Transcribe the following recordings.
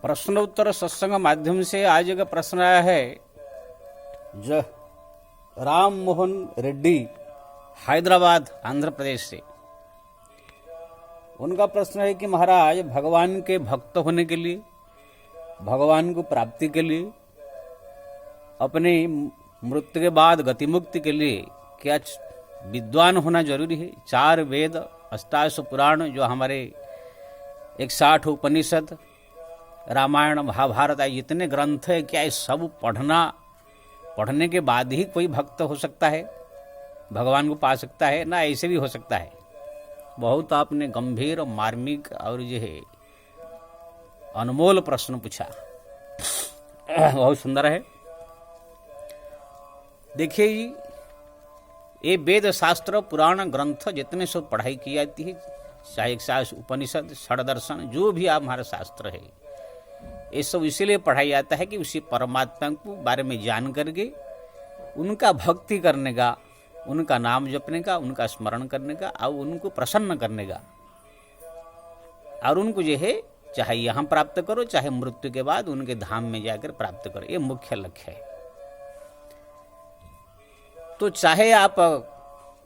प्रश्नोत्तर सत्संग माध्यम से आज का प्रश्न आया है जो राम मोहन रेड्डी हैदराबाद आंध्र प्रदेश से। उनका प्रश्न है कि महाराज, भगवान के भक्त होने के लिए, भगवान को प्राप्ति के लिए, अपनी मृत्यु के बाद गति मुक्ति के लिए क्या विद्वान होना जरूरी है? 4 वेद, 88 पुराण, जो हमारे 160 उपनिषद, रामायण, महाभारत, इतने ग्रंथ है, क्या ये सब पढ़ने के बाद ही कोई भक्त हो सकता है, भगवान को पा सकता है? ना ऐसे भी हो सकता है। बहुत आपने गंभीर और मार्मिक और जो है अनमोल प्रश्न पूछा, बहुत सुंदर है। देखिए जी, ये वेद शास्त्र पुराण ग्रंथ जितने सब पढ़ाई की जाती है, चाहे 160 उपनिषद, षड्दर्शन, जो भी आप हमारा शास्त्र है, ये सब इसीलिए पढ़ाया जाता है कि उसी परमात्मा को बारे में जान करके उनका भक्ति करने का, उनका नाम जपने का, उनका स्मरण करने का और उनको प्रसन्न करने का, और उनको जो है चाहे यहाँ प्राप्त करो चाहे मृत्यु के बाद उनके धाम में जाकर प्राप्त करो, ये मुख्य लक्ष्य है। तो चाहे आप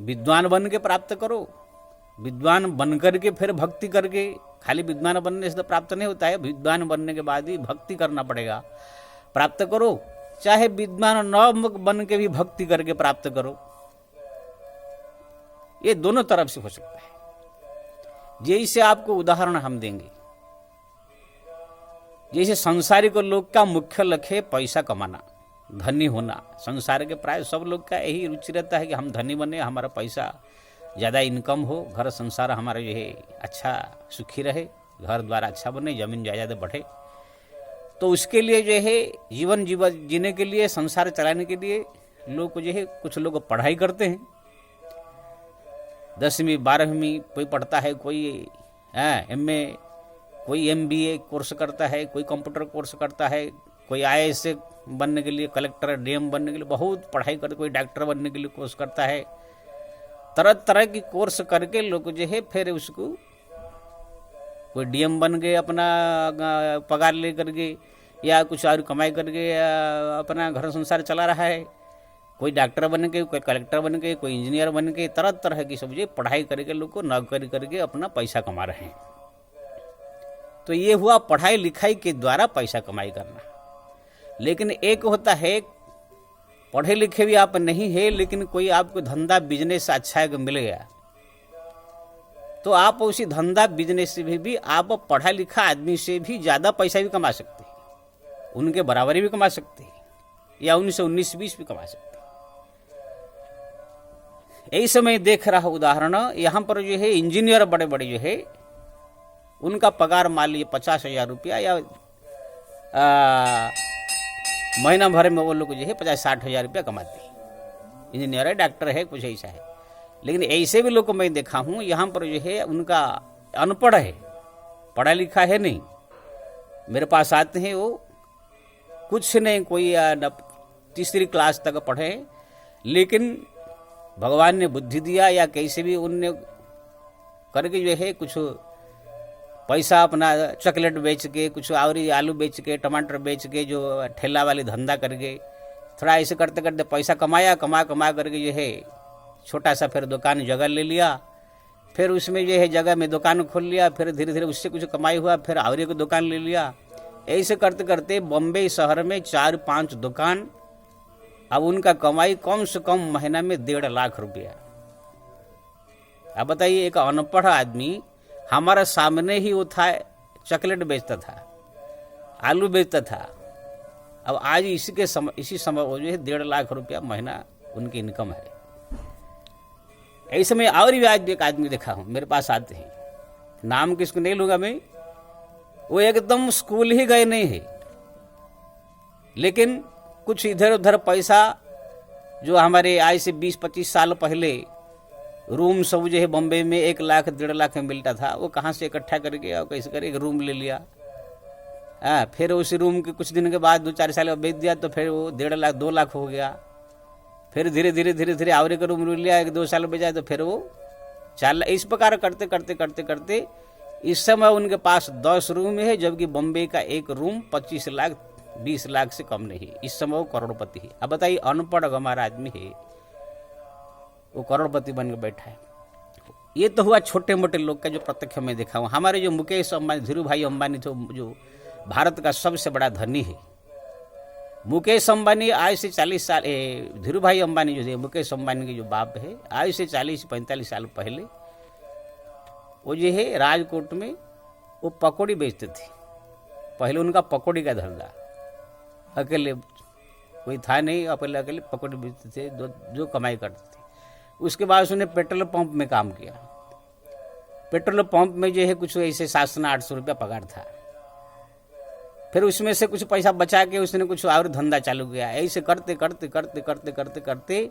विद्वान बन के प्राप्त करो, विद्वान बन करके फिर भक्ति करके, खाली विद्वान बनने से तो प्राप्त नहीं होता है, विद्वान बनने के बाद ही भक्ति करना पड़ेगा, प्राप्त करो, चाहे विद्वान न बन के भी भक्ति करके प्राप्त करो, ये दोनों तरफ से हो सकता है। जैसे आपको उदाहरण हम देंगे, जैसे संसारिक लोग का मुख्य लक्ष्य है पैसा कमाना, धनी होना। संसार के प्राय सब लोग का यही रुचि रहता है कि हम धनी बने, हमारा पैसा ज़्यादा इनकम हो, घर संसार हमारा जो है अच्छा सुखी रहे, घर द्वार अच्छा बने, जमीन जायदाद बढ़े। तो उसके लिए जो है जीवन जीने के लिए, संसार चलाने के लिए लोग जो है, कुछ लोग पढ़ाई करते हैं, 10वीं 12वीं कोई पढ़ता है, कोई MA, कोई MBA कोर्स करता है, कोई कंप्यूटर कोर्स करता है, कोई IAS बनने के लिए, कलेक्टर DM बनने के लिए बहुत पढ़ाई करते, कोई डॉक्टर बनने के लिए कोर्स करता है। तरह तरह की कोर्स करके लोग जो है फिर उसको, कोई DM बन गए अपना पगार ले करके, या कुछ और कमाई करके अपना घर संसार चला रहा है, कोई डॉक्टर बन के, कोई कलेक्टर बन के, कोई इंजीनियर बन के, तरह तरह की सब पढ़ाई करके लोग को नौकरी करके अपना पैसा कमा रहे हैं। तो ये हुआ पढ़ाई लिखाई के द्वारा पैसा कमाई करना। लेकिन एक होता है, पढ़े लिखे भी आप नहीं है, लेकिन कोई आपको धंधा बिजनेस अच्छा है मिल गया, तो आप उसी धंधा बिजनेस से भी आप पढ़ा लिखा आदमी से भी ज़्यादा पैसा भी कमा सकते हैं, उनके बराबरी भी कमा सकते हैं, या 19-20 भी कमा सकते हैं। यही समय देख रहा उदाहरण, यहाँ पर जो है इंजीनियर बड़े बड़े जो है, उनका पगार मान लीजिए 50,000 रुपया, या महीना भर में वो लोग जो है 50-60 रुपया कमाते हैं। इंजीनियर है, डॉक्टर है, कुछ ऐसा है। लेकिन ऐसे भी लोग को मैं देखा हूँ, यहाँ पर जो है उनका अनपढ़ है, पढ़ा लिखा है नहीं, मेरे पास आते हैं, वो कुछ नहीं, कोई 3री क्लास तक पढ़े, लेकिन भगवान ने बुद्धि दिया या कैसे भी उनने करके जो है कुछ पैसा अपना चॉकलेट बेच के, कुछ और आलू बेच के, टमाटर बेच के, जो ठेला वाली धंधा करके, थोड़ा ऐसे करते करते पैसा कमाया, कमा करके जो है छोटा सा फिर दुकान जगह ले लिया, फिर उसमें जो है जगह में दुकान खोल लिया, फिर धीरे धीरे उससे कुछ कमाई हुआ, फिर और एक दुकान ले लिया। ऐसे करते करते बम्बई शहर में 4-5 दुकान, अब उनका कमाई कम से कम महीना में 1.5 लाख रुपया। अब बताइए, एक अनपढ़ आदमी हमारा सामने ही वो था, चॉकलेट बेचता था, आलू बेचता था, अब आज इसी समय वो जो है 1.5 लाख रुपया महीना उनकी इनकम है। ऐसे में और भी आज एक आदमी देखा हूँ, मेरे पास आते हैं, नाम किसको नहीं लूंगा मैं, वो एकदम स्कूल ही गए नहीं है, लेकिन कुछ इधर उधर पैसा, जो हमारे आज से 20-25 साल पहले रूम सब जो है बम्बई में 1 लाख 1.5 लाख में मिलता था, वो कहाँ से इकट्ठा करके और कैसे करके एक रूम ले लिया। फिर उस रूम के कुछ दिन के बाद 2-4 साल में बेच दिया, तो फिर वो 1.5 लाख 2 लाख हो गया। फिर धीरे धीरे और एक रूम ले लिया, 1-2 साल बेचा, तो फिर वो 4 लाख। इस प्रकार करते करते करते करते इस समय उनके पास 10 रूम है, जबकि बॉम्बे का एक रूम 25 लाख 20 लाख से कम नहीं। इस समय वो करोड़पति है। अब बताइए, अनपढ़ हमारा आदमी है, वो करोड़पति बन के बैठा है। ये तो हुआ छोटे मोटे लोग का जो प्रत्यक्ष में देखा हूँ। हमारे जो मुकेश अंबानी, धीरू भाई अंबानी तो जो भारत का सबसे बड़ा धनी है। मुकेश अंबानी आज से 40 साल, धीरू भाई अंबानी जो है मुकेश अंबानी के जो बाप है, आज से 40-45 साल पहले वो जो है राजकोट में वो पकौड़ी बेचते थे। पहले उनका पकौड़ी का धंधा, अकेले कोई था नहीं, अकेले पकौड़ी बेचते थे, जो कमाई करते थे। उसके बाद उसने पेट्रोल पंप में काम किया। पेट्रोल पंप में जो है कुछ ऐसे 700-800 रुपया पगार था। फिर उसमें से कुछ पैसा बचा के उसने कुछ और धंधा चालू किया। ऐसे करते करते करते करते करते करते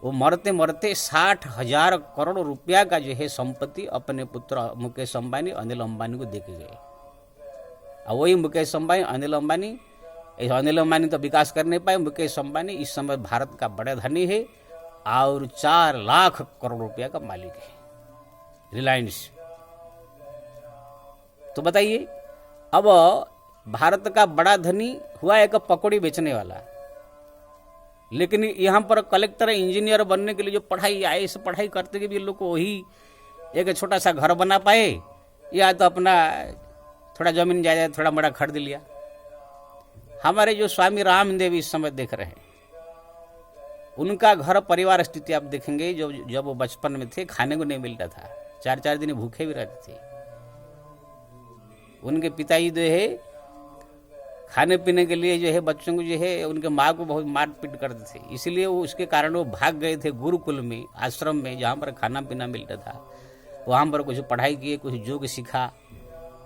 वो मरते मरते 60,000 करोड़ रुपया का जो है संपत्ति अपने पुत्र मुकेश अंबानी, अनिल अंबानी को दे के गए। और वही मुकेश अंबानी, अनिल अंबानी तो विकास कर नहीं पाए। मुकेश अंबानी इस समय भारत का बड़ा धनी है और 4 लाख करोड़ रुपया का मालिक है, रिलायंस। तो बताइए, अब भारत का बड़ा धनी हुआ एक पकौड़ी बेचने वाला, लेकिन यहाँ पर कलेक्टर इंजीनियर बनने के लिए जो पढ़ाई, IAS पढ़ाई करते हुए भी लोग को वही एक छोटा सा घर बना पाए, या तो अपना थोड़ा जमीन जायदाद थोड़ा बड़ा खरीद लिया। हमारे जो स्वामी रामदेव इस समय देख रहे हैं, उनका घर परिवार स्थिति आप देखेंगे, जब वो बचपन में थे खाने को नहीं मिलता था, 4-4 दिन भूखे भी रहते थे। उनके पिताजी जो है खाने पीने के लिए जो है बच्चों को जो है उनके माँ को बहुत मार पीट करते थे, इसलिए वो उसके कारण वो भाग गए थे गुरुकुल में, आश्रम में, जहाँ पर खाना पीना मिलता था। वहाँ पर कुछ पढ़ाई किए, कुछ योग सीखा,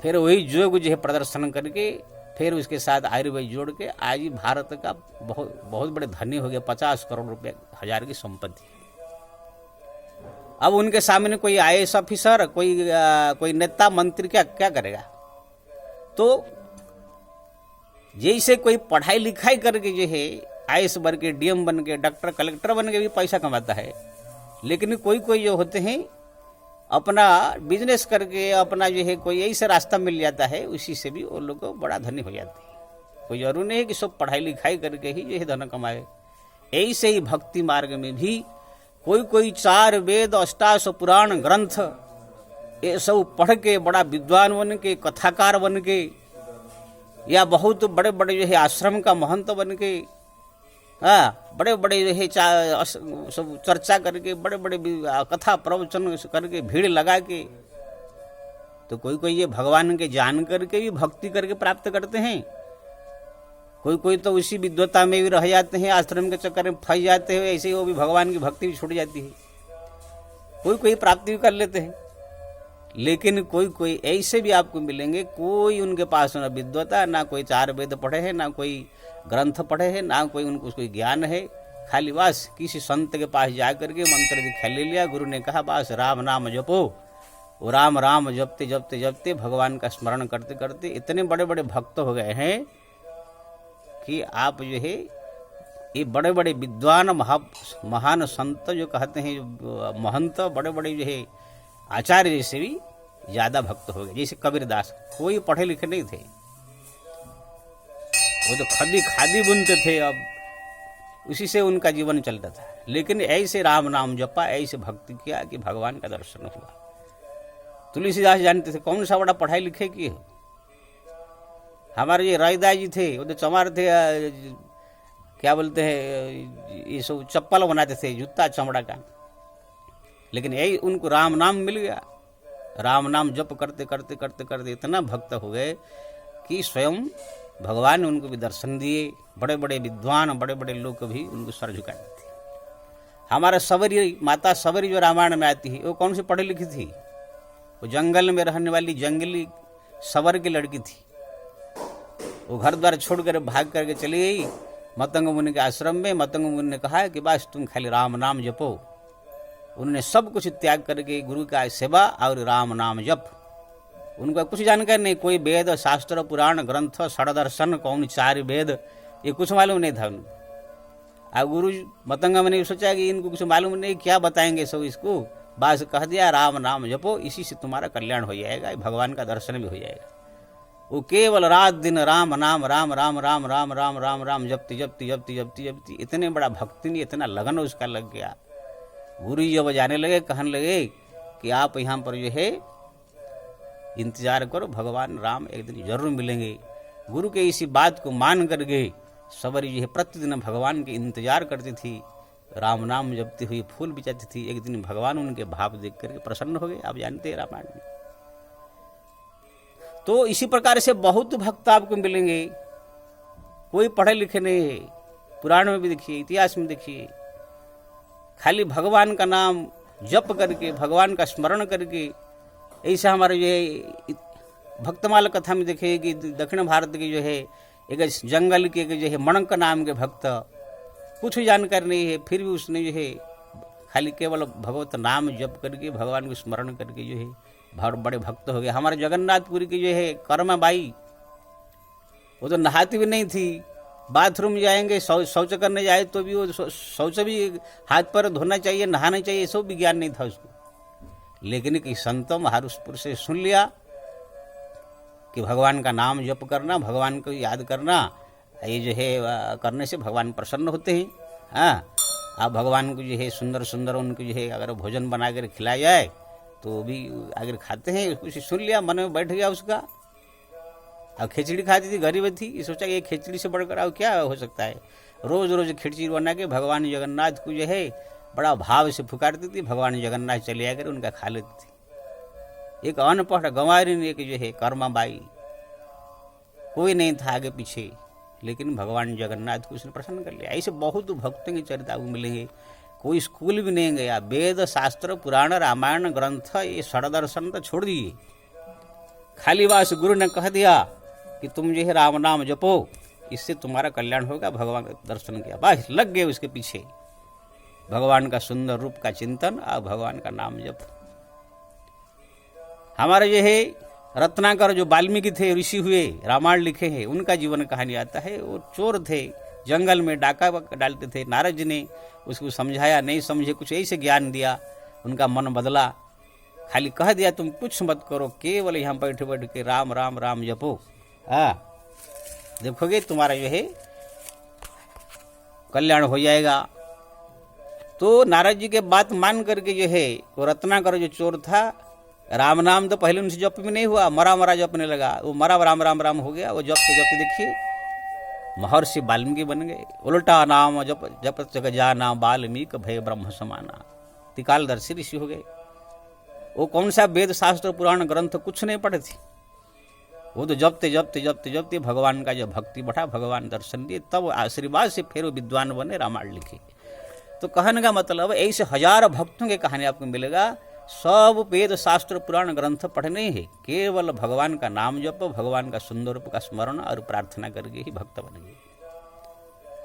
फिर वही योग जो है प्रदर्शन करके फिर उसके साथ आयुर्वेद जोड़ के आज ही भारत का बहुत बड़े धनी हो गया। 50 करोड़ रुपए हजार की संपत्ति। अब उनके सामने कोई IAS ऑफिसर, कोई नेता मंत्री क्या करेगा? तो जैसे कोई पढ़ाई लिखाई करके जो है IAS बन के, DM बन के, डॉक्टर कलेक्टर बन के भी पैसा कमाता है, लेकिन कोई जो होते हैं अपना बिजनेस करके अपना जो है कोई ऐसा रास्ता मिल जाता है, उसी से भी वो लोग बड़ा धनी हो जाते हैं। कोई जरूर नहीं है कि सब पढ़ाई लिखाई करके ही जो है धन कमाए। ऐसे ही भक्ति मार्ग में भी कोई 4 वेद, 8 पुराण ग्रंथ ये सब पढ़ के बड़ा विद्वान बन के, कथाकार बन के, या बहुत बड़े बड़े जो है आश्रम का महंत बन के, बड़े बड़े जो है सब चर्चा करके, बड़े बड़े कथा प्रवचन करके, भीड़ लगा के, तो कोई ये भगवान के जान करके भी भक्ति करके प्राप्त करते हैं। कोई तो उसी विद्वता में भी रह जाते हैं, आश्रम के चक्कर में फंस जाते हैं, ऐसे ही वो भी भगवान की भक्ति भी छूट जाती है। कोई प्राप्ति भी कर लेते हैं, लेकिन कोई ऐसे भी आपको मिलेंगे, कोई उनके पास ना विद्वता, ना कोई 4 वेद पढ़े हैं, ना कोई ग्रंथ पढ़े हैं, ना कोई उनको कोई ज्ञान है। खाली बस किसी संत के पास जा करके मंत्र दीक्षा ले लिया, गुरु ने कहा बस राम नाम जपो, वो राम राम जपते जपते जपते भगवान का स्मरण करते करते इतने बड़े बड़े भक्त हो गए हैं कि आप जो है ये बड़े बड़े विद्वान महान संत जो कहते हैं, जो महंत, बड़े बड़े जो है आचार्य जैसे भी ज्यादा भक्त हो गए। जैसे कबीरदास, कोई पढ़े लिखे नहीं थे, वो तो खादी बुनते थे, अब उसी से उनका जीवन चलता था। लेकिन ऐसे राम नाम जपा, ऐसे भक्ति किया कि भगवान का दर्शन हुआ। तुलसीदास जानते थे कौन सा बड़ा पढ़ाई लिखे किए। हमारे ये रविदास जी थे, वो तो चमार थे, क्या बोलते हैं, ये सब चप्पल बनाते थे, जूता चमड़ा का। लेकिन यही उनको राम नाम मिल गया। राम नाम जप करते करते करते करते इतना भक्त हो गए कि स्वयं भगवान ने उनको भी दर्शन दिए। बड़े बड़े विद्वान, बड़े बड़े लोग भी उनको सर झुका देते। हमारा सबरी, माता सबरी जो रामायण में आती है, वो कौन सी पढ़ी लिखी थी? वो जंगल में रहने वाली जंगली सवर की लड़की थी। वो घर द्वार छोड़कर भाग करके चली गई मतंग मुनि के आश्रम में। मतंग मुनि ने कहा कि बस तुम खाली राम नाम जपो। उन्होंने सब कुछ त्याग करके गुरु का सेवा और राम नाम जप। उनका कुछ जानकारी नहीं, कोई वेद शास्त्र पुराण ग्रंथ षडदर्शन कौन 4 वेद ये कुछ मालूम नहीं था उनको। और गुरु मतंगा ने सोचा कि इनको कुछ मालूम नहीं, क्या बताएंगे सब इसको, बस कह दिया राम नाम जपो, इसी से तुम्हारा कल्याण हो जाएगा, भगवान का दर्शन भी हो जाएगा। वो केवल रात दिन राम नाम राम राम राम राम राम राम राम जपती जपती जपती जपती जपती इतने बड़ा भक्ति नहीं, इतना लगन उसका लग गया। गुरु जी जब जाने लगे, कहने लगे कि आप यहाँ पर जो है इंतजार करो, भगवान राम एक दिन जरूर मिलेंगे। गुरु के इसी बात को मान कर गए सबरी जो है प्रतिदिन भगवान के इंतजार करती थी, राम नाम जपती हुई फूल बिछाती थी। एक दिन भगवान उनके भाव देख करके प्रसन्न हो गए। आप जानते हैं रामायण में। तो इसी प्रकार से बहुत भक्त आपको मिलेंगे, कोई पढ़े लिखे नहीं है। पुराण में भी देखिए, इतिहास में देखिए, खाली भगवान का नाम जप करके, भगवान का स्मरण करके, ऐसा हमारे जो है भक्तमाला कथा में देखिए कि दक्षिण भारत के जो है एक जंगल के जो है मणक नाम के भक्त, कुछ जानकारी नहीं है, फिर भी उसने जो है खाली केवल भगवत नाम जप करके, भगवान को स्मरण करके जो है बहुत बड़े भक्त हो गए। हमारे जगन्नाथपुरी की जो है कर्मा बाई, वो तो नहाती भी नहीं थी, बाथरूम जाएंगे, शौच करने जाए तो भी वो शौच भी हाथ पर धोना चाहिए, नहाना चाहिए, सब भी ज्ञान नहीं था उसको। लेकिन कि संतों महारुषपुर से सुन लिया कि भगवान का नाम जप करना, भगवान को याद करना, ये जो है करने से भगवान प्रसन्न होते हैं। हाँ, आप भगवान को जो है सुंदर सुंदर उनको जो है अगर भोजन बना कर खिलाया जाए तो भी अगर खाते हैं। कुछ सुन लिया, मन में बैठ गया उसका। अब खिचड़ी खाती थी, गरीब थी, सोचा कि खिचड़ी से बढ़कर अब क्या हो सकता है। रोज रोज खिचड़ी बना के भगवान जगन्नाथ को जो है बड़ा भाव से पुकारती थी। भगवान जगन्नाथ चले आकर उनका खा लेती थी। एक अनपढ़ गंवारी एक जो है कर्मा बाई, कोई नहीं था आगे पीछे, लेकिन भगवान जगन्नाथ को उसने प्रसन्न कर लिया। ऐसे बहुत भक्तों के चरित्र आपको मिलेंगे। कोई स्कूल भी नहीं गया, वेद शास्त्र पुराण रामायण ग्रंथ ये षडदर्शन तो छोड़ दिए, खाली बस गुरु ने कह दिया कि तुम जो है राम नाम जपो, इससे तुम्हारा कल्याण होगा। भगवान का दर्शन किया, बस लग गए उसके पीछे। भगवान का सुंदर रूप का चिंतन और भगवान का नाम जप। हमारे जो है रत्नाकर जो वाल्मीकि थे, ऋषि हुए, रामायण लिखे हैं, उनका जीवन कहानी आता है। वो चोर थे, जंगल में डाका डालते थे। नारद जी ने उसको समझाया, नहीं समझे, कुछ ऐसे ज्ञान दिया, उनका मन बदला। खाली कह दिया तुम कुछ मत करो, केवल यहाँ बैठ बैठ के राम राम राम जपो। देखोगे तुम्हारा जो है कल्याण हो जाएगा। तो नारद जी के बात मान करके जो है वो रत्नाकर जो चोर था, राम नाम तो पहले उनसे जप भी नहीं हुआ, मरा मरा जपने लगा। वो मरा राम राम राम हो गया। वो जपते जपते देखिए महर्षि वाल्मीकि बन गए। उल्टा नाम जप जप जग जाना, वाल्मीकि भय ब्रह्म समाना, त्रिकालदर्शी ऋषि हो गए। वो कौन सा वेद शास्त्र पुराण ग्रंथ कुछ नहीं पढ़े थे, वो तो जपते जपते जपते जपते भगवान का जो भक्ति बढ़ा, भगवान दर्शन दिए, तब आशीर्वाद से फिर वो विद्वान बने, रामायण लिखे। तो कहने का मतलब ऐसे हजार भक्तों की कहानी आपको मिलेगा। सब वेद शास्त्र पुराण ग्रंथ पढ़ने ही, केवल भगवान का नाम जप, भगवान का सुंदर रूप का स्मरण और प्रार्थना करके ही भक्त बनेंगे।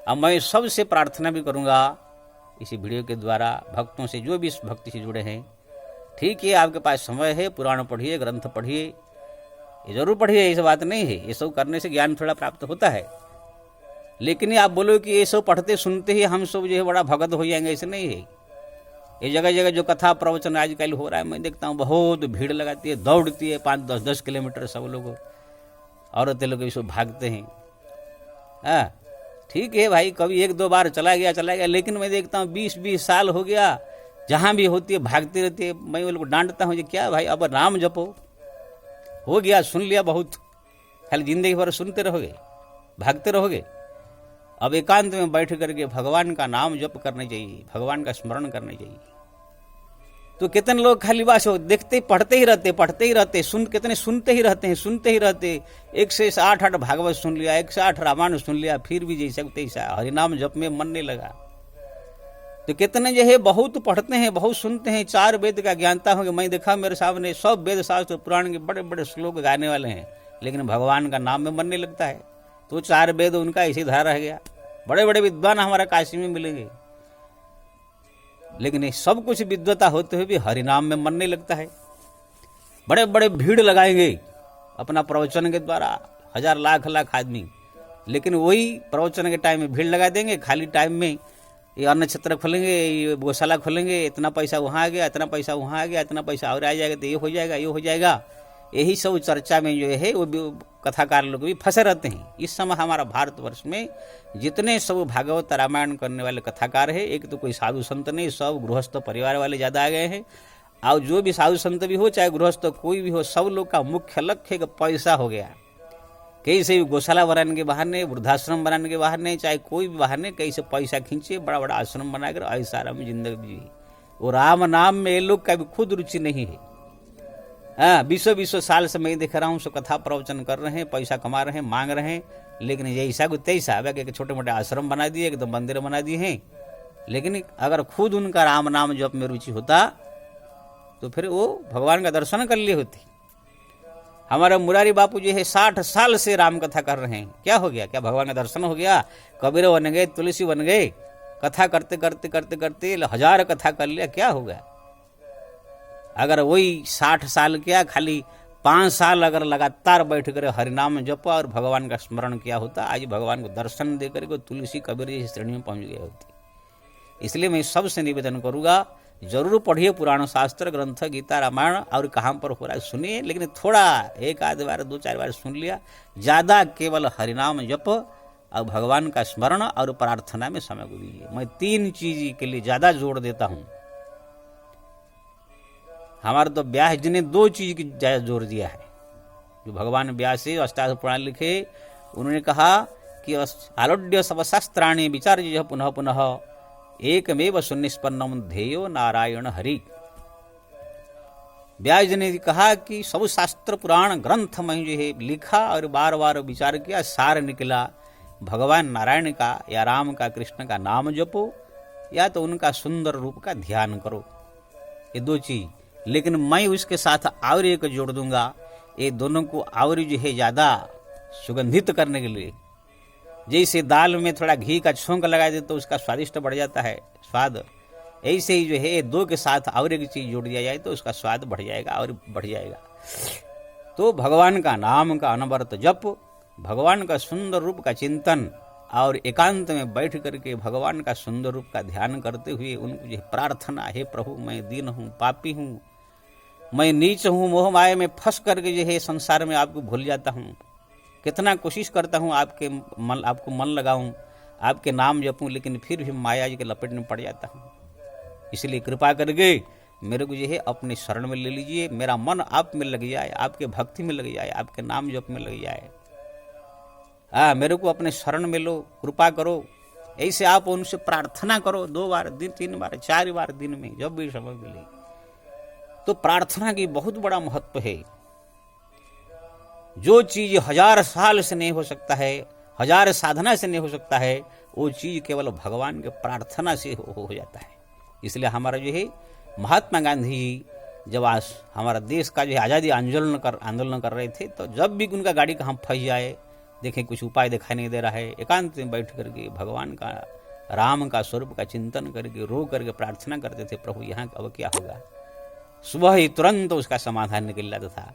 अब मैं सबसे प्रार्थना भी करूंगा इसी वीडियो के द्वारा, भक्तों से जो भी इस भक्ति से जुड़े हैं, ठीक है आपके पास समय है, पुराण पढ़िए, ग्रंथ पढ़िए, ये जरूर पढ़िए, ऐसी बात नहीं है। ये सब करने से ज्ञान थोड़ा प्राप्त होता है, लेकिन आप बोलो कि ये सब पढ़ते सुनते ही हम सब जो है बड़ा भगत हो जाएंगे, ऐसे नहीं है। ये जगह जगह जो कथा प्रवचन आजकल हो रहा है, मैं देखता हूँ बहुत भीड़ लगाती है, दौड़ती है 5-10 किलोमीटर, सब लोग औरतें लोग इसको भागते हैं। ठीक है भाई, कभी 1-2 बार चला गया, लेकिन मैं देखता हूँ 20-20 साल हो गया, जहाँ भी होती है भागती रहती है। मैं वो लोग डांटता हूँ, क्या भाई अब नाम जपो, हो गया, सुन लिया बहुत, खाली जिंदगी भर सुनते रहोगे, भागते रहोगे। अब एकांत में बैठ करके भगवान का नाम जप करने चाहिए, भगवान का स्मरण करने चाहिए। तो कितने लोग खाली बस देखते पढ़ते ही रहते, कितने सुनते ही रहते, 1 से 8 भागवत सुन लिया, 1 से 8 रामायण सुन लिया, फिर भी जैसा तैसा हरिनाम जप में मन नहीं लगा। तो कितने जो है बहुत पढ़ते हैं, बहुत सुनते हैं, 4 वेद का ज्ञानता होंगे। मैं देखा मेरे सामने सब वेद शास्त्र पुराण के बड़े बड़े श्लोक गाने वाले हैं, लेकिन भगवान का नाम में मन नहीं लगता है। तो 4 वेद उनका ऐसे धारा रह गया। बड़े बड़े विद्वान हमारा काशी में मिलेंगे, लेकिन सब कुछ विद्वता होते हुए भी हरिनाम में मन नहीं लगता है। बड़े बड़े भीड़ लगाएंगे अपना प्रवचन के द्वारा, 1000 लाख आदमी, लेकिन वही प्रवचन के टाइम में भीड़ लगा देंगे, खाली टाइम में ये अन्न क्षेत्र खोलेंगे, ये गौशाला खोलेंगे, इतना पैसा वहाँ आ गया, इतना पैसा वहाँ आ गया, इतना पैसा और आ जाएगा, तो ये हो जाएगा, ये हो जाएगा। यही सब चर्चा में जो है वो कथाकार लोग भी फंसे रहते हैं। इस समय हमारा भारतवर्ष में जितने सब भागवत रामायण करने वाले कथाकार हैं, एक तो कोई साधु संत नहीं, सब गृहस्थ परिवार वाले ज़्यादा आ गए हैं। और जो भी साधु संत भी हो, चाहे गृहस्थ कोई भी हो, सब लोग का मुख्य लक्ष्य है कि पैसा हो गया। कहीं से भी गौशाला बनाने के बहाने, वृद्धाश्रम बनाने के बहाने, चाहे कोई भी बहाने, कहीं से पैसा खींचे, बड़ा बड़ा आश्रम बनाकर ऐसा आराम जिंदगी जी। वो राम नाम में ये लोग का भी खुद रुचि नहीं है। हाँ, 20 साल से मैं देख रहा हूँ, सो कथा प्रवचन कर रहे हैं, पैसा कमा रहे हैं, मांग रहे हैं, लेकिन जैसा को तैसा एक छोटे मोटे आश्रम बना दिए, एकदम मंदिर बना दिए हैं। लेकिन अगर खुद उनका राम नाम जप में रुचि होता तो फिर वो भगवान का दर्शन कर लिए होते। हमारे मुरारी बापू जी है 60 साल से राम कथा कर रहे हैं। क्या हो गया? क्या भगवान का दर्शन हो गया? कबीर बन गए, तुलसी बन गए, कथा करते करते करते करते 1000 कथा कर लिया, क्या हो गया? अगर वही 60 साल किया, खाली 5 साल अगर लगातार बैठ कर हरिनाम जप और भगवान का स्मरण किया होता, आज भगवान को दर्शन देकर के तुलसी कबीर जैसी श्रेणी में पहुंच गए होती। इसलिए मैं सबसे निवेदन करूंगा, जरूर पढ़िए पुराण शास्त्र ग्रंथ, गीता रामायण, और कहाँ पर हो रहा है सुनिए, लेकिन थोड़ा एक आध बार 2-4 बार सुन लिया, ज़्यादा केवल हरिनाम जप और भगवान का स्मरण और प्रार्थना में समय को दीजिए। मैं 3 चीज के लिए ज़्यादा जोर देता हूँ। हमारे तो व्यास जी ने 2 चीज की ज़्यादा जोर दिया है। जो भगवान व्यास से अष्टादश पुराण लिखे, उन्होंने कहा कि आलोड्य सब शास्त्राणि विचार्य पुनः पुनः एकमेव सुनिष्पन्नम ध्येयो नारायण हरि। व्यास जी ने कहा कि सब शास्त्र पुराण ग्रंथ में जो है लिखा और बार बार विचार किया, सार निकला भगवान नारायण का या राम का, कृष्ण का नाम जपो, या तो उनका सुंदर रूप का ध्यान करो। ये 2 चीज। लेकिन मैं उसके साथ और एक जोड़ दूंगा, ये दोनों को और जो है ज़्यादा सुगंधित करने के लिए, जैसे दाल में थोड़ा घी का छोंक लगा दे तो उसका स्वादिष्ट बढ़ जाता है स्वाद, ऐसे ही जो है 2 के साथ और एक चीज जोड़ दिया जाए तो उसका स्वाद बढ़ जाएगा और बढ़ जाएगा। तो भगवान का नाम का अनवरत जप, भगवान का सुंदर रूप का चिंतन, और एकांत में बैठ करके भगवान का सुंदर रूप का ध्यान करते हुए उनको जो प्रार्थना, हे प्रभु मैं दीन हूँ, पापी हूँ, मैं नीच हूँ, मोह माया में फंस करके जो है संसार में आपको भूल जाता हूँ, कितना कोशिश करता हूँ आपको मन लगाऊं, आपके नाम जपूं, लेकिन फिर भी माया जी के लपेट में पड़ जाता हूँ। इसलिए कृपा करके मेरे को जो है अपने शरण में ले लीजिए, मेरा मन आप में लग जाए, आपके भक्ति में लग जाए, आपके नाम जप में लग जाए। मेरे को अपने शरण में लो, कृपा करो। ऐसे आप उनसे प्रार्थना करो 2 बार, 3 बार, 4 बार दिन में, जब भी समय मिले। तो प्रार्थना की बहुत बड़ा महत्व है। जो चीज 1000 साल से नहीं हो सकता है, 1000 साधना से नहीं हो सकता है, वो चीज केवल भगवान के प्रार्थना से हो जाता है। इसलिए हमारा जो है महात्मा गांधी जब आज हमारा देश का जो है आज़ादी आंदोलन कर रहे थे, तो जब भी उनका गाड़ी कहाँ फंस जाए, देखें कुछ उपाय दिखाई नहीं दे रहा है, एकांत में बैठ करके भगवान का, राम का स्वरूप का चिंतन करके रो करके प्रार्थना करते थे, प्रभु यहाँ अब क्या होगा। सुबह ही तुरंत उसका समाधान निकल जाता था।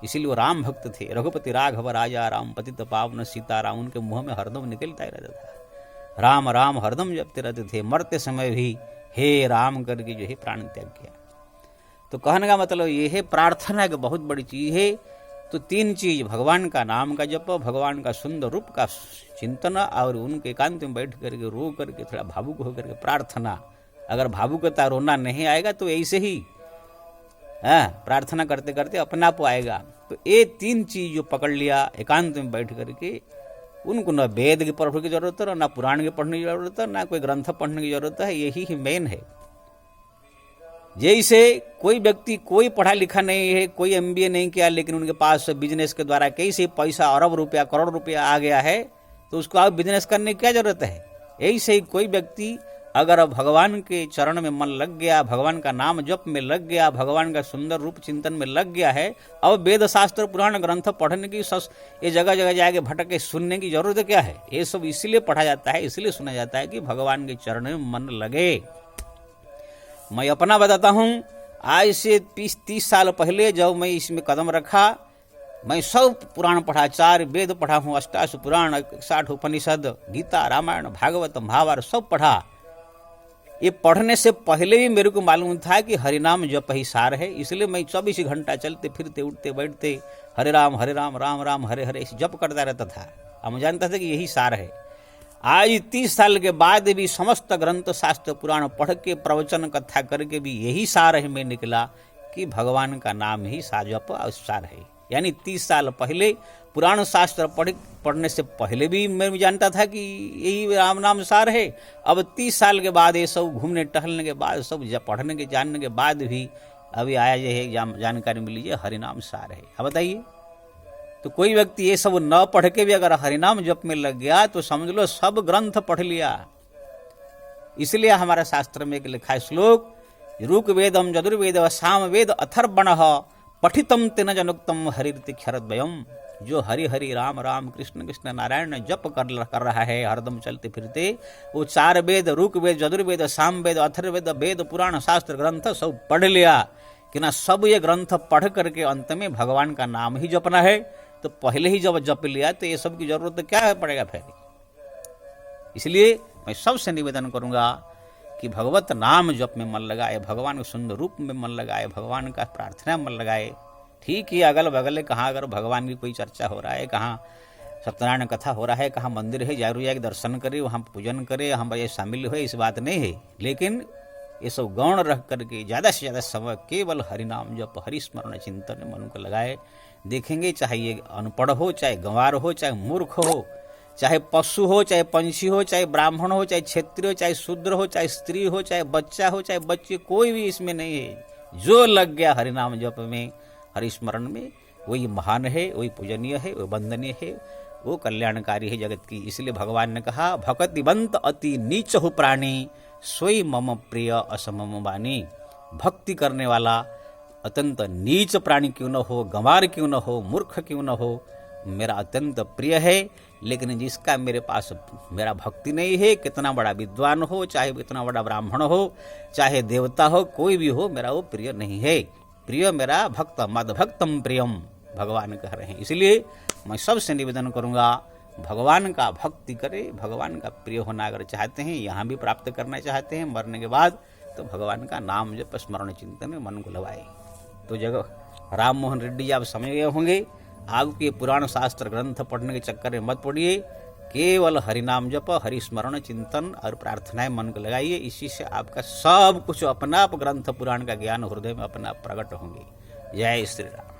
इसीलिए वो राम भक्त थे। रघुपति राघव राजा राम, पतित पावन सीताराम, उनके मुंह में हरदम निकलता ही रहता था। राम राम हरदम जपते रहते थे। मरते समय भी हे राम करके जो है प्राण त्याग किया। तो कहने का मतलब ये है, प्रार्थना की बहुत बड़ी चीज है। तो 3 चीज, भगवान का नाम का जप, भगवान का सुंदर रूप का चिंतन, और उनके एकांत में बैठ करके रो करके थोड़ा भावुक होकर के प्रार्थना। अगर भावुकता रोना नहीं आएगा तो ऐसे ही प्रार्थना करते करते अपना आप आएगा। तो ये 3 चीज जो पकड़ लिया एकांत में बैठ करके, उनको न वेद के पढ़ने की जरूरत है, न पुराण के पढ़ने की जरूरत है, न कोई ग्रंथ पढ़ने की जरूरत है। यही ही मेन है। जैसे कोई व्यक्ति कोई पढ़ा लिखा नहीं है, कोई MBA नहीं किया, लेकिन उनके पास बिजनेस के द्वारा कैसे पैसा अरब रुपया करोड़ रुपया आ गया है, तो उसको आप बिजनेस करने की क्या जरूरत है। ऐसे ही कोई व्यक्ति अगर भगवान के चरण में मन लग गया, भगवान का नाम जप में लग गया, भगवान का सुंदर रूप चिंतन में लग गया है, अब वेद शास्त्र पुराण ग्रंथ पढ़ने की ये जगह जगह जाके भटके सुनने की जरूरत क्या है। ये सब इसलिए पढ़ा जाता है, इसलिए सुना जाता है कि भगवान के चरण में मन लगे। मैं अपना बताता हूँ, आज से 30 साल पहले जब मैं इसमें कदम रखा, मैं सब पुराण पढ़ा, 4 वेद पढ़ा हूँ, 88 पुराण, 60 उपनिषद, गीता रामायण भागवत महाभारत सब पढ़ा। ये पढ़ने से पहले भी मेरे को मालूम था कि हरिनाम जप ही सार है, इसलिए मैं 24 घंटा चलते फिरते उठते बैठते हरे राम राम राम हरे हरे इसे जप करता रहता था। हम जानता था कि यही सार है। आज 30 साल के बाद भी समस्त ग्रंथ शास्त्र पुराण पढ़ के प्रवचन कथा करके भी यही सार है में निकला कि भगवान का नाम ही जप और सार है। यानी 30 साल पहले पुराण शास्त्र पढ़ने से पहले भी मैं जानता था कि यही राम नाम सार है। अब 30 साल के बाद ये सब घूमने टहलने के बाद सब पढ़ने के जानने के बाद भी अभी आया ये जानकारी मिली है हरिनाम सार है। अब बताइए, तो कोई व्यक्ति ये सब न पढ़ के भी अगर हरिनाम जप में लग गया तो समझ लो सब ग्रंथ पढ़ लिया। इसलिए हमारा शास्त्र में एक लिखा है श्लोक, ऋक वेदम यजुर्वेद साम वेद अथर्वणः पठितम तेन जनुक्तम हरिति क्षरद्वयम। जो हरि हरि राम राम कृष्ण कृष्ण नारायण जप कर रहा है हरदम चलते फिरते, वो 4 वेद ऋक वेद यजुर्वेद साम वेद अथर्ववेद वेद पुराण शास्त्र ग्रंथ सब पढ़ लिया कि ना सब ये ग्रंथ पढ़ करके अंत में भगवान का नाम ही जपना है। तो पहले ही जब जप लिया तो ये सब की जरूरत क्या है पड़ेगा फिर। इसलिए मैं सबसे निवेदन करूंगा कि भगवत नाम जप में मन लगाए, भगवान के सुंदर रूप में मन लगाए, भगवान का प्रार्थना में मन लगाए। ठीक ही अगल बगल कहाँ अगर भगवान की कोई चर्चा हो रहा है, कहाँ सत्यनारायण कथा हो रहा है, कहाँ मंदिर है, जरूर जाके दर्शन करे, वहाँ पूजन करे, हम ये शामिल हुए, इस बात नहीं है। लेकिन ये सब गौण रख करके ज़्यादा से ज़्यादा समय केवल हरिनाम जप हरिस्मरण चिंतन में मन को लगाए। देखेंगे चाहे ये अनपढ़ हो, चाहे गंवार हो, चाहे मूर्ख हो, चाहे पशु हो, चाहे पंछी हो, चाहे ब्राह्मण हो, चाहे क्षत्रिय हो, चाहे शूद्र हो, चाहे स्त्री हो, चाहे बच्चा हो, चाहे बच्चे, कोई भी इसमें नहीं है। जो लग गया हरिनाम जप में हरिस्मरण में वही महान है, वही पूजनीय है, वही वंदनीय है, वो कल्याणकारी है जगत की। इसलिए भगवान ने कहा भक्तिवंत अति नीच हो प्राणी सोई मम प्रिय असमम वाणी। भक्ति करने वाला अत्यंत नीच प्राणी क्यों न हो, गंवार क्यों न हो, मूर्ख क्यों न हो, मेरा अत्यंत प्रिय है। लेकिन जिसका मेरे पास मेरा भक्ति नहीं है, कितना बड़ा विद्वान हो, चाहे कितना बड़ा ब्राह्मण हो, चाहे देवता हो, कोई भी हो, मेरा वो प्रिय नहीं है। प्रिय मेरा भक्त मद भक्तम प्रियम भगवान कह रहे हैं। इसलिए मैं सबसे निवेदन करूंगा भगवान का भक्ति करे, भगवान का प्रिय होना अगर चाहते हैं, यहाँ भी प्राप्त करना चाहते हैं मरने के बाद, तो भगवान का नाम जप स्मरण चिंतन में मन को लगाए। तो जगह राम मोहन रेड्डी जी आप समझ गए होंगे, आग के पुराण शास्त्र ग्रंथ पढ़ने के चक्कर में मत पड़िए, केवल हरिनाम जप हरिस्मरण चिंतन और प्रार्थनाएं मन को लगाइए। इसी से आपका सब कुछ अपना आप ग्रंथ पुराण का ज्ञान हृदय में अपना आप प्रकट होंगे। जय श्री राम।